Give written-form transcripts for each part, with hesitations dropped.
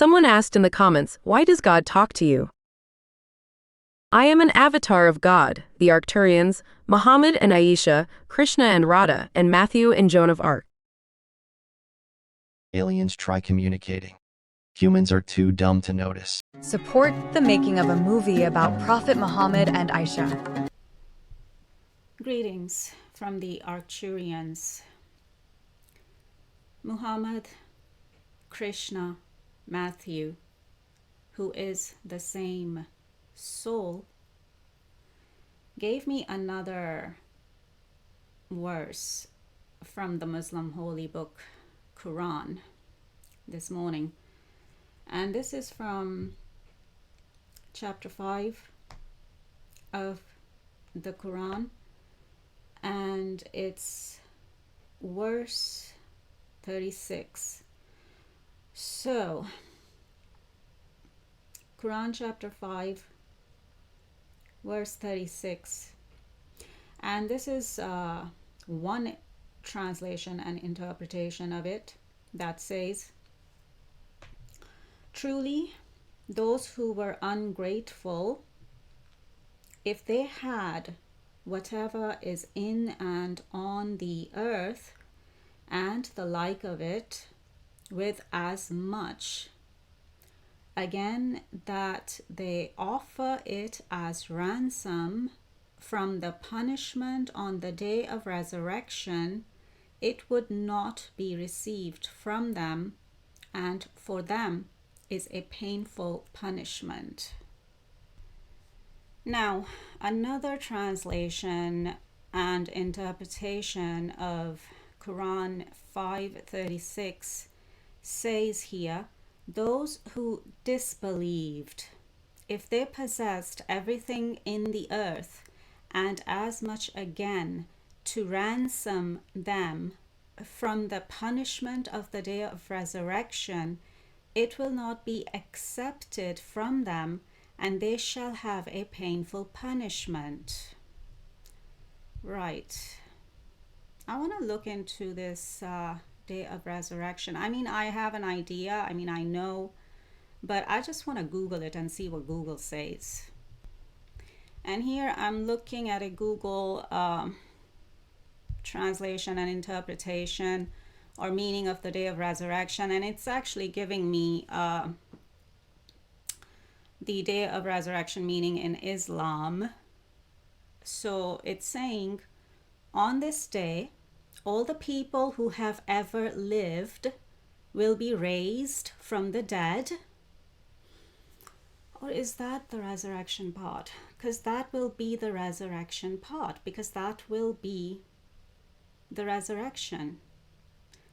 Someone asked in the comments, why does God talk to you? I am an avatar of God, the Arcturians, Muhammad and Aisha, Krishna and Radha, and Matthew and Joan of Arc. Aliens try communicating. Humans are too dumb to notice. Support the making of a movie about Prophet Muhammad and Aisha. Greetings from the Arcturians. Muhammad+Krishna+Mathew, who is the same soul, gave me another verse from the Muslim holy book Quran this morning, and this is from chapter 5 of the Quran, and it's verse 36. So Quran chapter 5 verse 36, and this is one translation and interpretation of it that says, truly those who were ungrateful, if they had whatever is in and on the earth and the like of it, with as much, again, that they offer it as ransom from the punishment on the day of resurrection, it would not be received from them, and for them is a painful punishment. Now, another translation and interpretation of Quran 5:36 says here, those who disbelieved, if they possessed everything in the earth and as much again, to ransom them from the punishment of the day of resurrection, it will not be accepted from them, and they shall have a painful punishment. Right. I want to look into this day of resurrection. I mean, I have an idea. I mean, I know, but I just want to Google it and see what Google says. And here I'm looking at a Google translation and interpretation or meaning of the day of resurrection, and it's actually giving me the day of resurrection meaning in Islam. So it's saying, on this day, all the people who have ever lived will be raised from the dead. Or is that the resurrection part? Because that will be the resurrection part, because that will be the resurrection.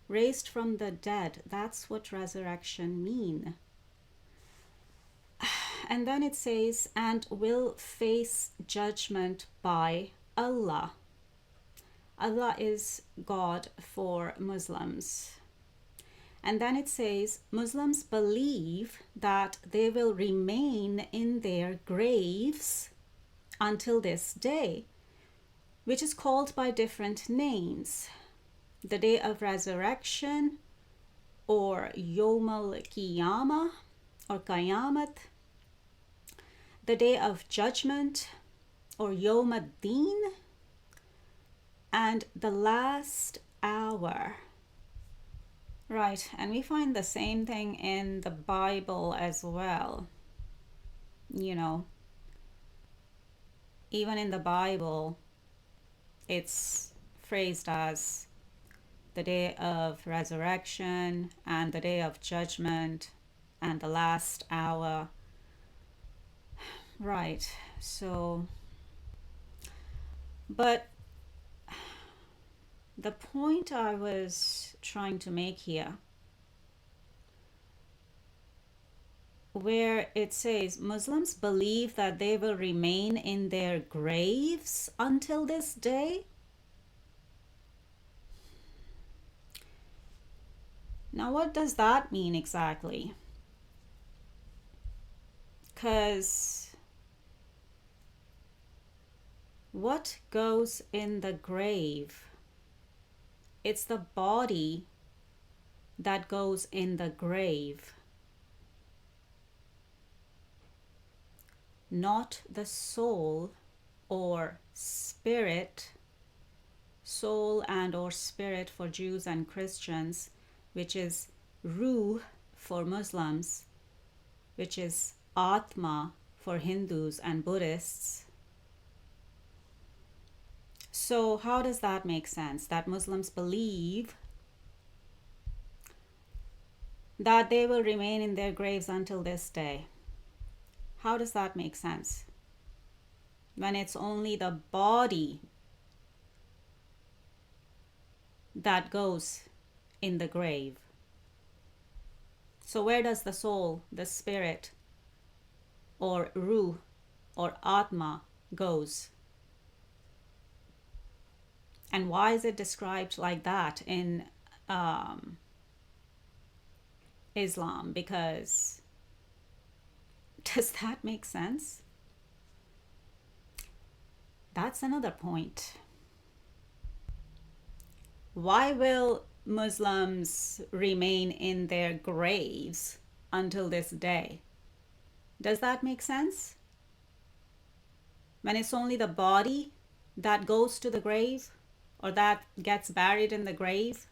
Raised from the dead, that's what resurrection mean. And then it says, and will face judgment by Allah. Allah is God for Muslims. And then it says, Muslims believe that they will remain in their graves until this day, which is called by different names. The day of resurrection, or Yawm al-Qiyamah, or Qayamat. The day of judgment, or Yawm ad-Din, and the last hour. Right, and we find the same thing in the Bible as well. You know, even in the Bible, it's phrased as the day of resurrection and the day of judgment and the last hour. Right, so, but the point I was trying to make here, where it says Muslims believe that they will remain in their graves until this day. Now, what does that mean exactly? Because what goes in the grave? It's the body that goes in the grave. not the soul or spirit, soul and or spirit for Jews and Christians, which is ruh for Muslims, which is atma for Hindus and Buddhists. So how does that make sense? That Muslims believe that they will remain in their graves until this day. How does that make sense? When it's only the body that goes in the grave. So where does the soul, the spirit, or ruh, or atma goes? And why is it described like that in Islam? Because does that make sense? That's another point. Why will Muslims remain in their graves until this day? Does that make sense? When it's only the body that goes to the grave or that gets buried in the grave?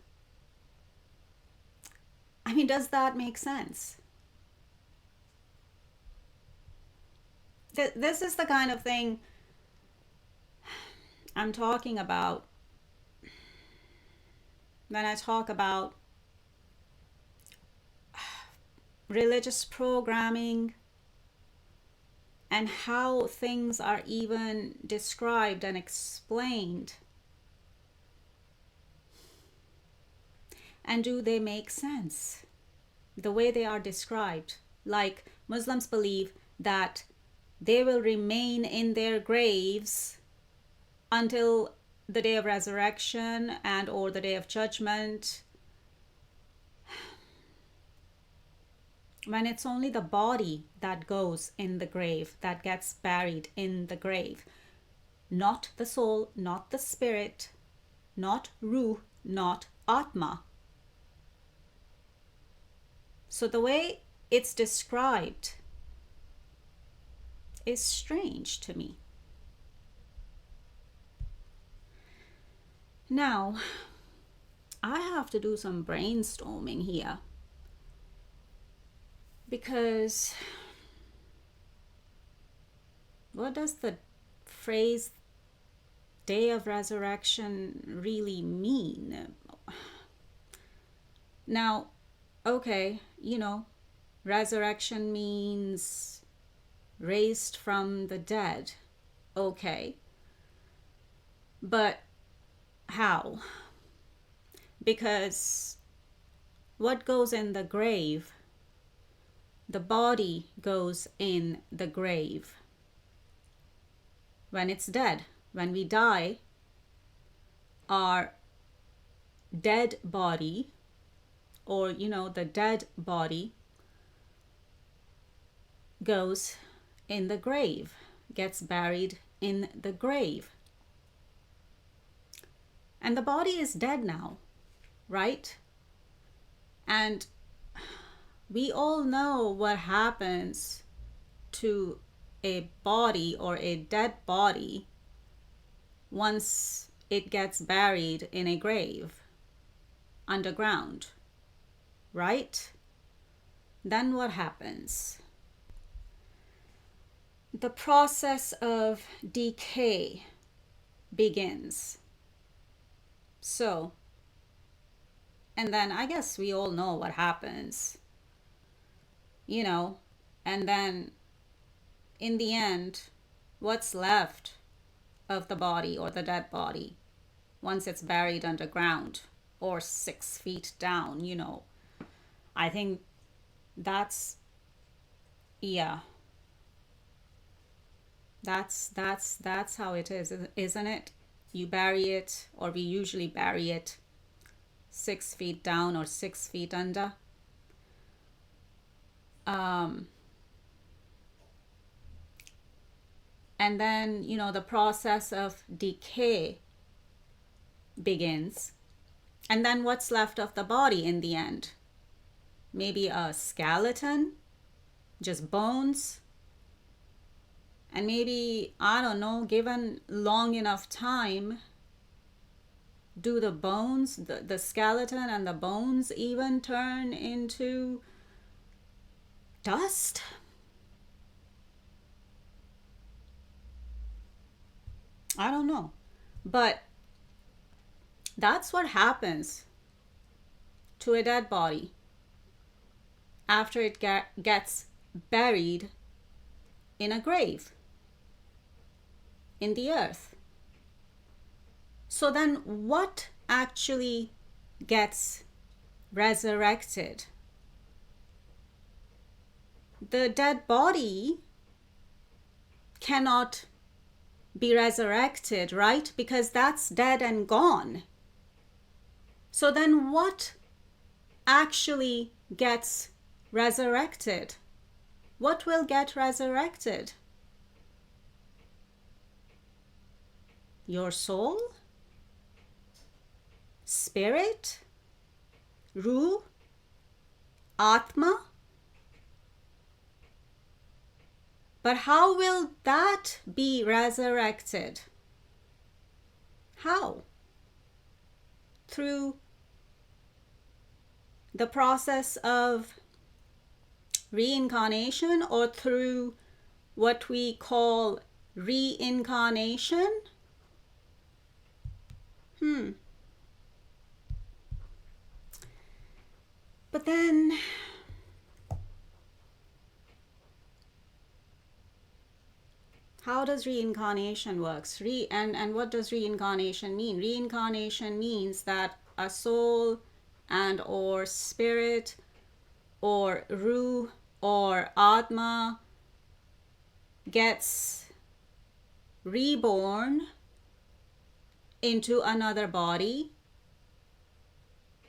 I mean, does that make sense? This is the kind of thing I'm talking about when I talk about religious programming and how things are even described and explained. And do they make sense? The way they are described. Like Muslims believe that they will remain in their graves until the day of resurrection and or the day of judgment, when it's only the body that goes in the grave, that gets buried in the grave. Not the soul, not the spirit, not ruh, not atma. So the way it's described is strange to me. Now, I have to do some brainstorming here because what does the phrase day of resurrection really mean? Now, okay, resurrection means raised from the dead. Okay. But how? Because what goes in the grave? The body goes in the grave when it's dead. When we die, our dead body, or the dead body, goes in the grave, gets buried in the grave. And the body is dead now, right? And we all know what happens to a body or a dead body once it gets buried in a grave underground, right? Then what happens? The process of decay begins. So, and then I guess we all know what happens, and then in the end, what's left of the body or the dead body once it's buried underground or 6 feet down, I think that's how it is, isn't it? You bury it, or we usually bury it 6 feet down or 6 feet under. And then, the process of decay begins. And then what's left of the body in the end? Maybe a skeleton, just bones. And maybe, I don't know, given long enough time, do the bones, the skeleton and the bones even turn into dust? I don't know. But that's what happens to a dead body after it gets buried in a grave, in the earth. So then what actually gets resurrected? The dead body cannot be resurrected, right? Because that's dead and gone. So then what actually gets resurrected? What will get resurrected? Your soul? Spirit? Ruh? Atma? But how will that be resurrected? How? Through the process of reincarnation, or through what we call reincarnation? But then how does reincarnation works? And what does reincarnation mean? Reincarnation means that a soul and or spirit or ruh or atma gets reborn into another body,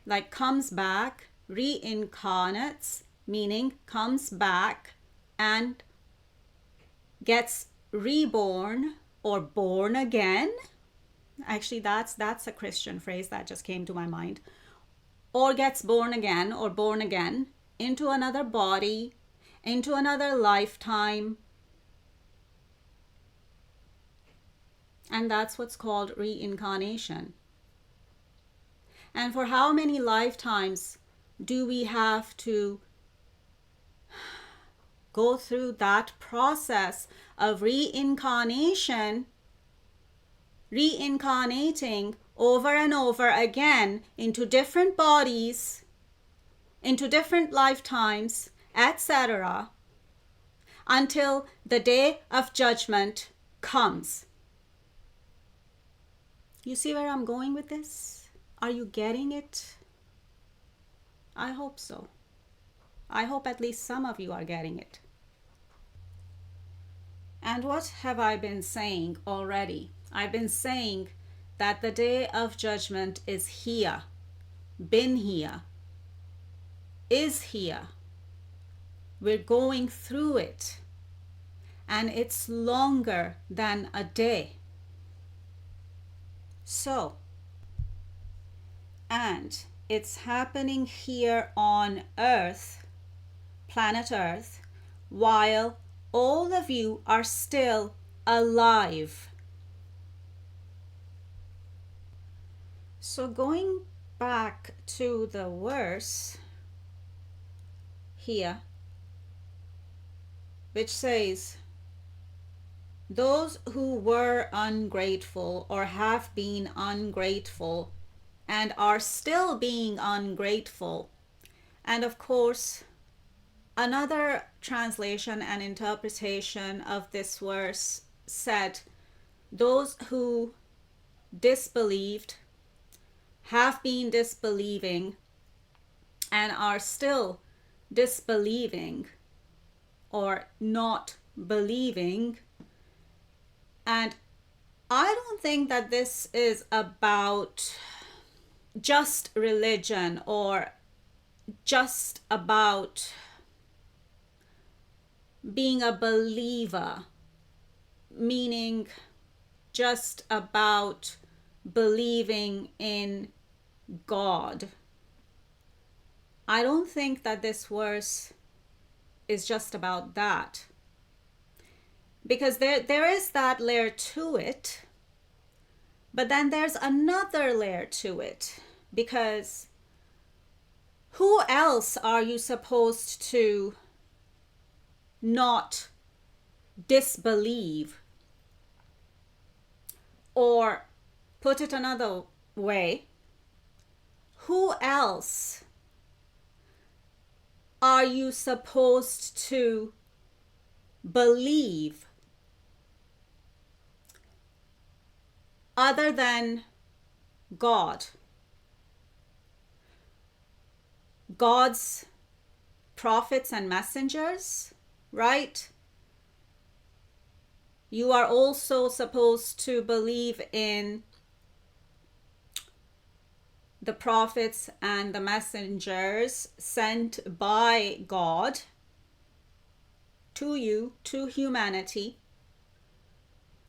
like comes back, reincarnates, meaning comes back and gets reborn or born again. Actually, that's a Christian phrase that just came to my mind. Or gets born again or born again into another body, into another lifetime. And that's what's called reincarnation. And for how many lifetimes do we have to go through that process of reincarnation, reincarnating over and over again into different bodies, into different lifetimes, etc., until the day of judgment comes? You see where I'm going with this? Are you getting it? I hope so. I hope at least some of you are getting it. And what have I been saying already? I've been saying that the day of judgment is here, been here, is here. We're going through it, and it's longer than a day. So, and it's happening here on Earth, planet Earth, while all of you are still alive. So going back to the verse here, which says, those who were ungrateful or have been ungrateful and are still being ungrateful. And of course, another translation and interpretation of this verse said, those who disbelieved, have been disbelieving, and are still disbelieving or not believing. And I don't think that this is about just religion or just about being a believer, meaning just about believing in God. I don't think that this verse is just about that. because there is that layer to it, but then there's another layer to it, because who else are you supposed to not disbelieve? Or put it another way, who else are you supposed to believe other than God? God's prophets and messengers, right? You are also supposed to believe in the prophets and the messengers sent by God to you, to humanity.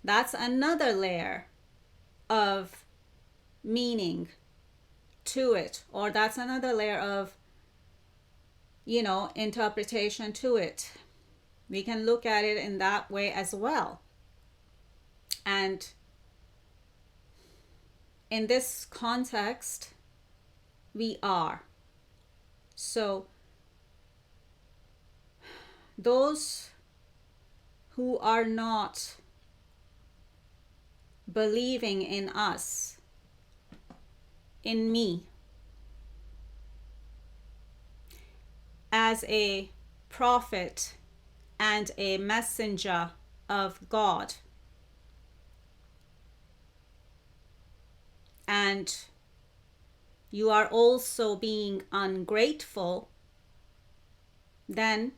That's another layer of meaning to it, or that's another layer of, interpretation to it. We can look at it in that way as well. And in this context, we are. So those who are not believing in us, in me, as a prophet and a messenger of God, and you are also being ungrateful, then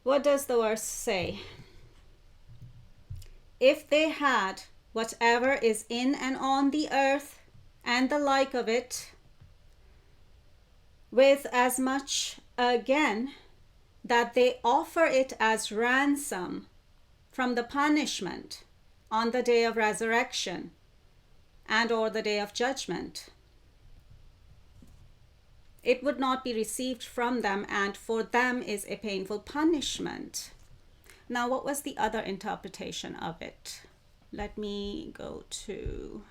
what does the verse say? If they had whatever is in and on the earth and the like of it, with as much again that they offer it as ransom from the punishment on the day of resurrection and or the day of judgment, it would not be received from them, and for them is a painful punishment. Now, what was the other interpretation of it? Let me go to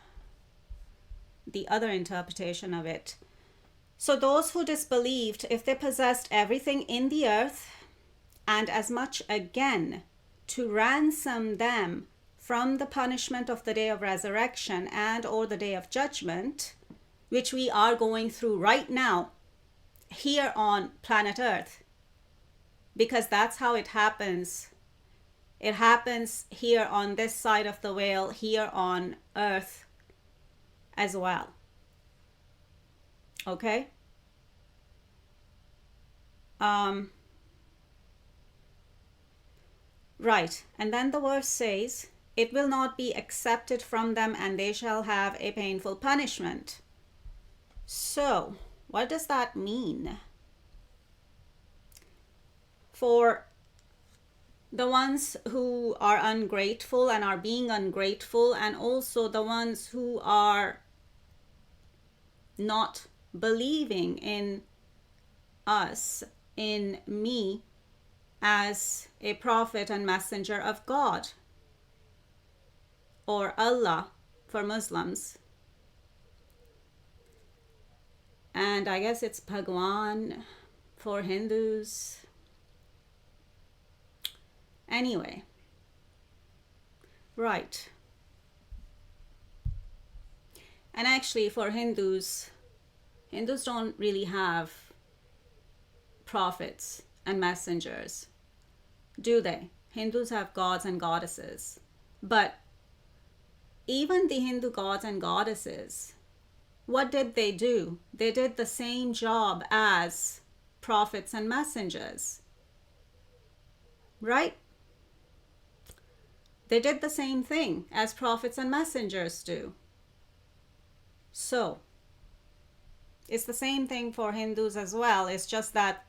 the other interpretation of it. So those who disbelieved, if they possessed everything in the earth and as much again to ransom them from the punishment of the day of resurrection and or the day of judgment, which we are going through right now here on planet Earth, because that's how it happens. It happens here on this side of the veil, here on Earth as well. Okay? Right. And then the verse says, it will not be accepted from them, and they shall have a painful punishment. So, what does that mean? For the ones who are ungrateful and are being ungrateful, and also the ones who are not believing in us, in me, as a prophet and messenger of God, or Allah for Muslims, and I guess it's Bhagwan for Hindus. Anyway, right. And actually for Hindus don't really have prophets and messengers, do they? Hindus have gods and goddesses. But even the Hindu gods and goddesses, what did they do? They did the same job as prophets and messengers, right? They did the same thing as prophets and messengers do. So it's the same thing for Hindus as well. It's just that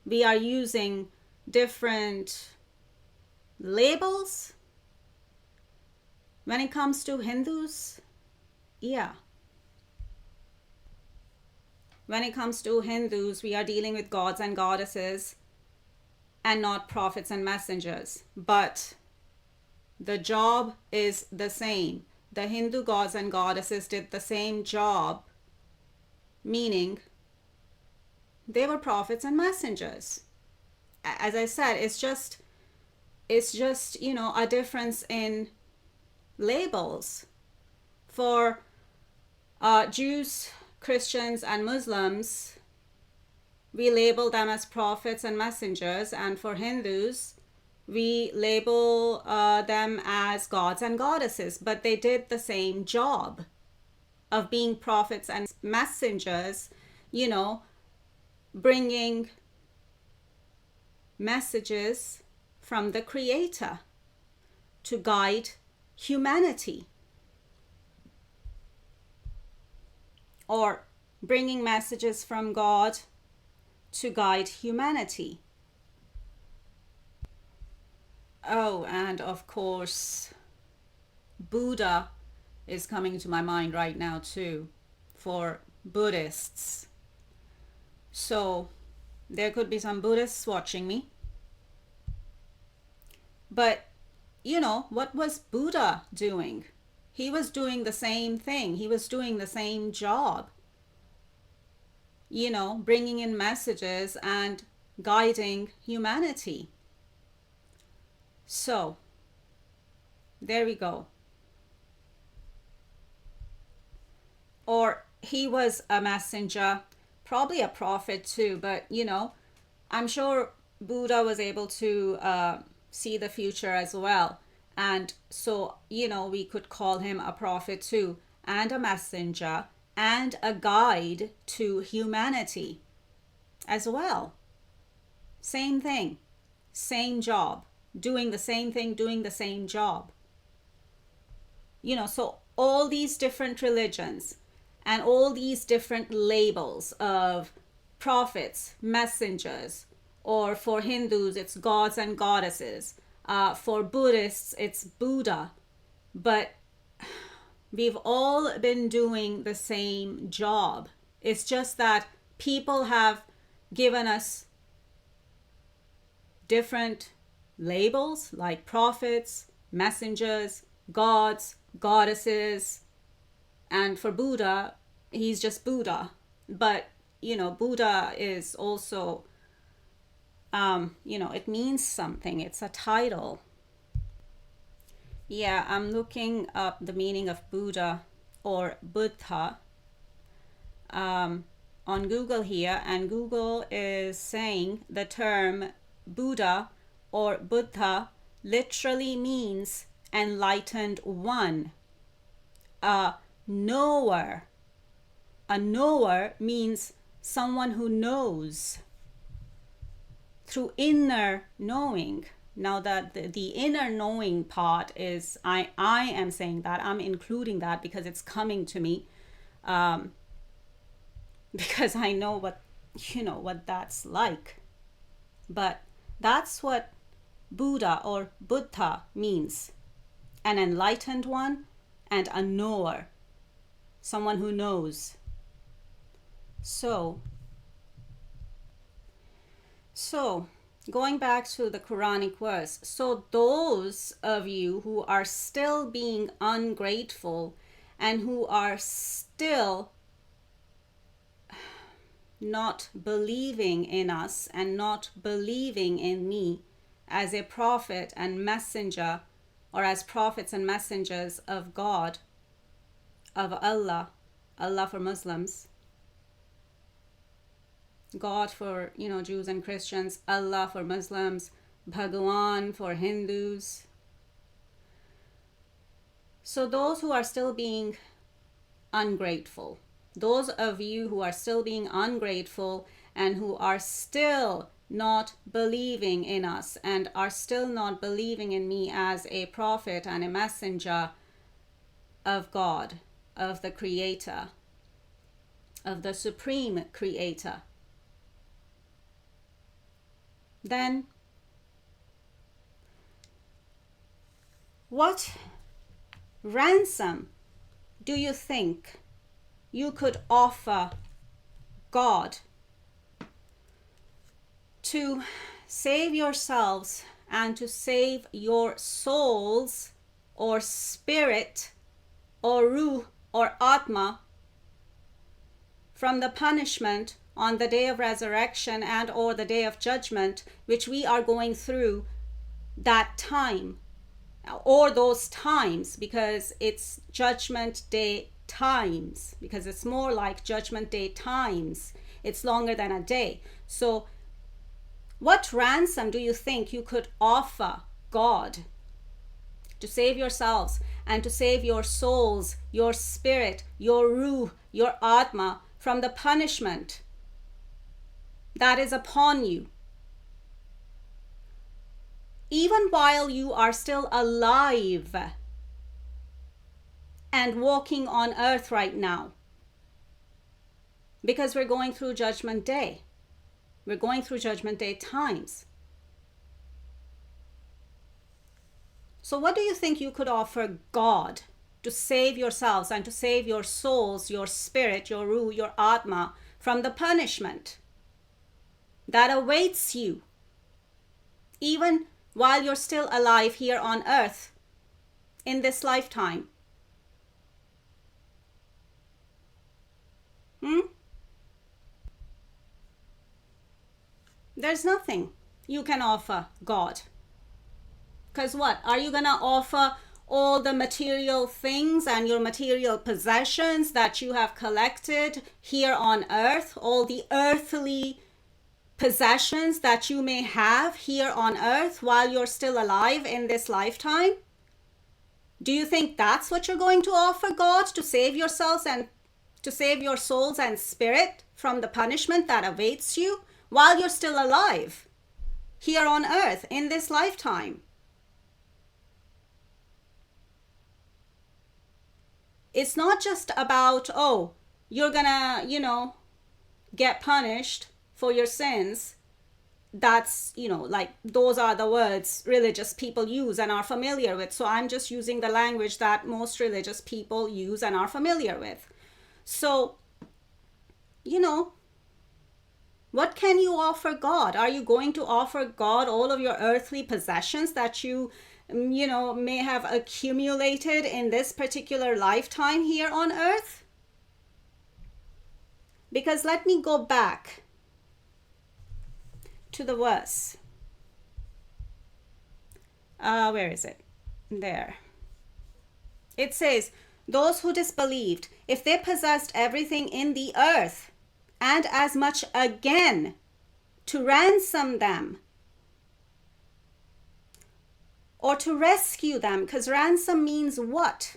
we are using different labels when it comes to Hindus. Yeah. When it comes to Hindus, we are dealing with gods and goddesses. and not prophets and messengers. But the job is the same. The Hindu gods and goddesses did the same job, meaning they were prophets and messengers. As I said, it's just a difference in labels. For Jews, Christians, and Muslims, we label them as prophets and messengers, and for Hindus, we label them as gods and goddesses. But they did the same job of being prophets and messengers, bringing messages from the Creator to guide humanity, or bringing messages from God to guide humanity. Oh, and of course, Buddha is coming to my mind right now too, for Buddhists. So there could be some Buddhists watching me. But, what was Buddha doing? He was doing the same thing. He was doing the same job. Bringing in messages and guiding humanity. So, there we go. Or he was a messenger, probably a prophet too, but I'm sure Buddha was able to see the future as well. And so, we could call him a prophet too, and a messenger, and a guide to humanity as well. Same thing, same job, doing the same thing, doing the same job. So all these different religions and all these different labels of prophets, messengers, or for Hindus, it's gods and goddesses. For Buddhists, it's Buddha. But we've all been doing the same job. It's just that people have given us different labels like prophets, messengers, gods, goddesses. And for Buddha, he's just Buddha. But, Buddha is also, it means something. It's a title. Yeah, I'm looking up the meaning of Buddha or Buddha on Google here, and Google is saying the term Buddha or Buddha literally means enlightened one, a knower. A knower means someone who knows through inner knowing. Now that the inner knowing part is, I am saying that, I'm including that because it's coming to me, because I know what that's like. But that's what Buddha or Buddha means, an enlightened one and a knower, someone who knows. So going back to the Quranic verse, so those of you who are still being ungrateful and who are still not believing in us and not believing in me as a prophet and messenger, or as prophets and messengers of God, of Allah for Muslims, God for Jews and Christians, Allah for Muslims, Bhagwan for Hindus. So those who are still being ungrateful, those of you who are still being ungrateful and who are still not believing in us and are still not believing in me as a prophet and a messenger of God, of the Creator, of the Supreme Creator, then what ransom do you think you could offer God to save yourselves and to save your souls or spirit or ruh or atma from the punishment on the day of resurrection and or the day of judgment, which we are going through that time or those times, because it's judgment day times, because it's more like judgment day times. It's longer than a day. So what ransom do you think you could offer God to save yourselves and to save your souls, your spirit, your ruh, your atma from the punishment that is upon you, even while you are still alive and walking on earth right now? Because we're going through Judgment Day. We're going through Judgment Day times. So what do you think you could offer God to save yourselves and to save your souls, your spirit, your ruh, your atma from the punishment that awaits you even while you're still alive here on earth in this lifetime? There's nothing you can offer God. Because what? Are you going to offer all the material things and your material possessions that you have collected here on earth, all the earthly possessions that you may have here on earth while you're still alive in this lifetime? Do you think that's what you're going to offer God to save yourselves and to save your souls and spirit from the punishment that awaits you while you're still alive here on earth in this lifetime? It's not just about, oh, you're gonna, get punished for your sins. That's, like those are the words religious people use and are familiar with. So I'm just using the language that most religious people use and are familiar with. So, what can you offer God? Are you going to offer God all of your earthly possessions that you may have accumulated in this particular lifetime here on earth? Because let me go back to the verse. Where is it? There. It says, those who disbelieved, if they possessed everything in the earth and as much again to ransom them, or to rescue them, because ransom means what?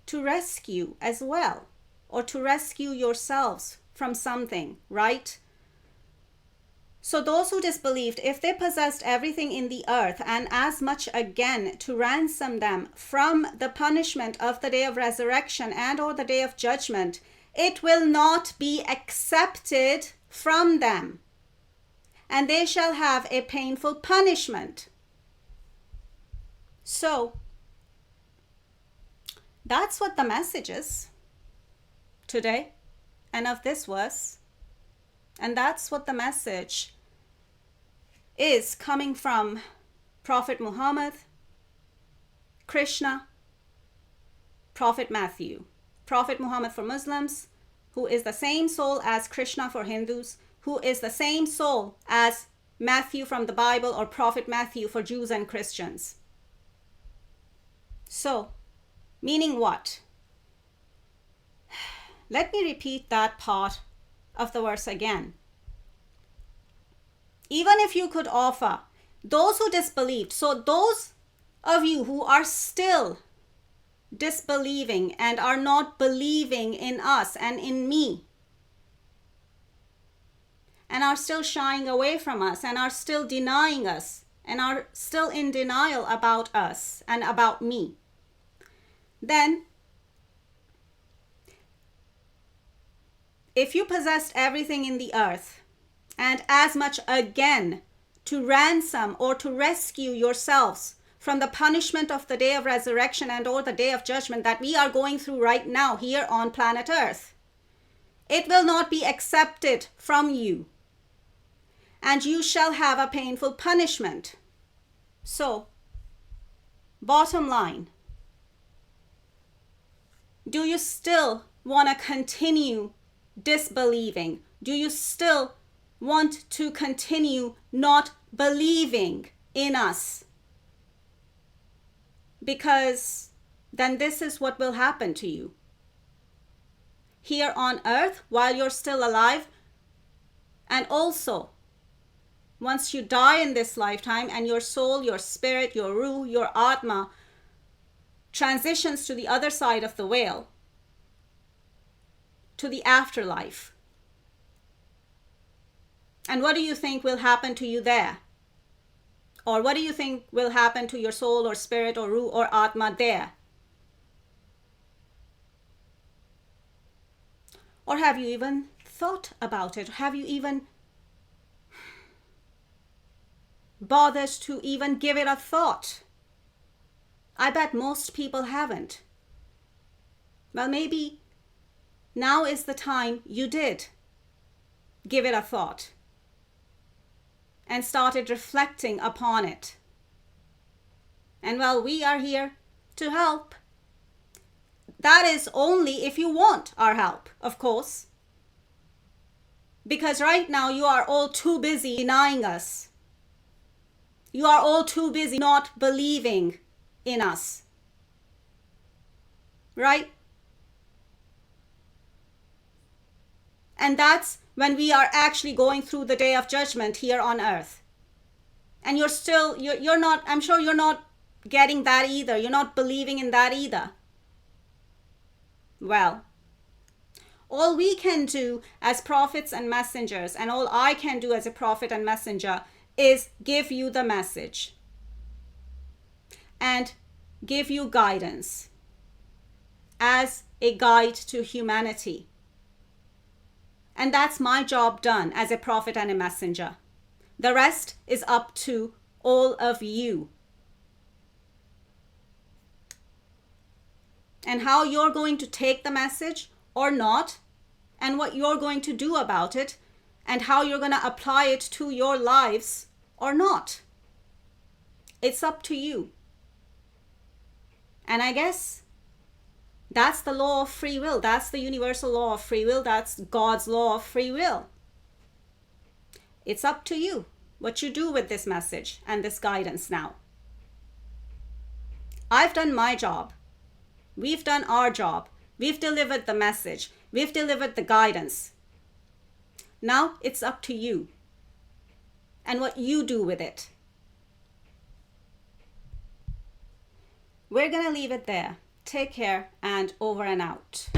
To rescue as well, or to rescue yourselves from something, right? So those who disbelieved, if they possessed everything in the earth and as much again to ransom them from the punishment of the day of resurrection and or the day of judgment, it will not be accepted from them, and they shall have a painful punishment. So that's what the message is today and of this verse. And that's what the message is coming from Prophet Muhammad, Krishna, Prophet Matthew. Prophet Muhammad for Muslims, who is the same soul as Krishna for Hindus, who is the same soul as Matthew from the Bible, or Prophet Matthew for Jews and Christians. So, meaning what? Let me repeat that part of the verse again. Even if you could offer those who disbelieved, so those of you who are still disbelieving and are not believing in us and in me, and are still shying away from us and are still denying us and are still in denial about us and about me, then if you possessed everything in the earth and as much again to ransom or to rescue yourselves from the punishment of the day of resurrection and or the day of judgment that we are going through right now here on planet earth, it will not be accepted from you. and you shall have a painful punishment. So, bottom line, do you still want to continue disbelieving? Do you still want to continue not believing in us? Because then this is what will happen to you. Here on earth, while you're still alive, and also once you die in this lifetime and your soul, your spirit, your ruh, your atma transitions to the other side of the veil, to the afterlife. And what do you think will happen to you there? Or what do you think will happen to your soul or spirit or ruh or atma there? Or have you even thought about it? Have you even bothered to even give it a thought? I bet most people haven't. Well, maybe now is the time you did give it a thought and started reflecting upon it. And well, we are here to help. That is only if you want our help, of course. Because right now you are all too busy denying us. You are all too busy not believing in us. Right? And that's when we are actually going through the day of judgment here on earth. And you're not, I'm sure you're not getting that either. You're not believing in that either. Well, all we can do as prophets and messengers, and all I can do as a prophet and messenger, is give you the message and give you guidance as a guide to humanity. And that's my job done as a prophet and a messenger. The rest is up to all of you. And how you're going to take the message or not, and what you're going to do about it, and how you're going to apply it to your lives or not. It's up to you. And I guess that's the law of free will. That's the universal law of free will. That's God's law of free will. It's up to you what you do with this message and this guidance now. I've done my job. We've done our job. We've delivered the message. We've delivered the guidance. Now it's up to you and what you do with it. We're going to leave it there. Take care and over and out.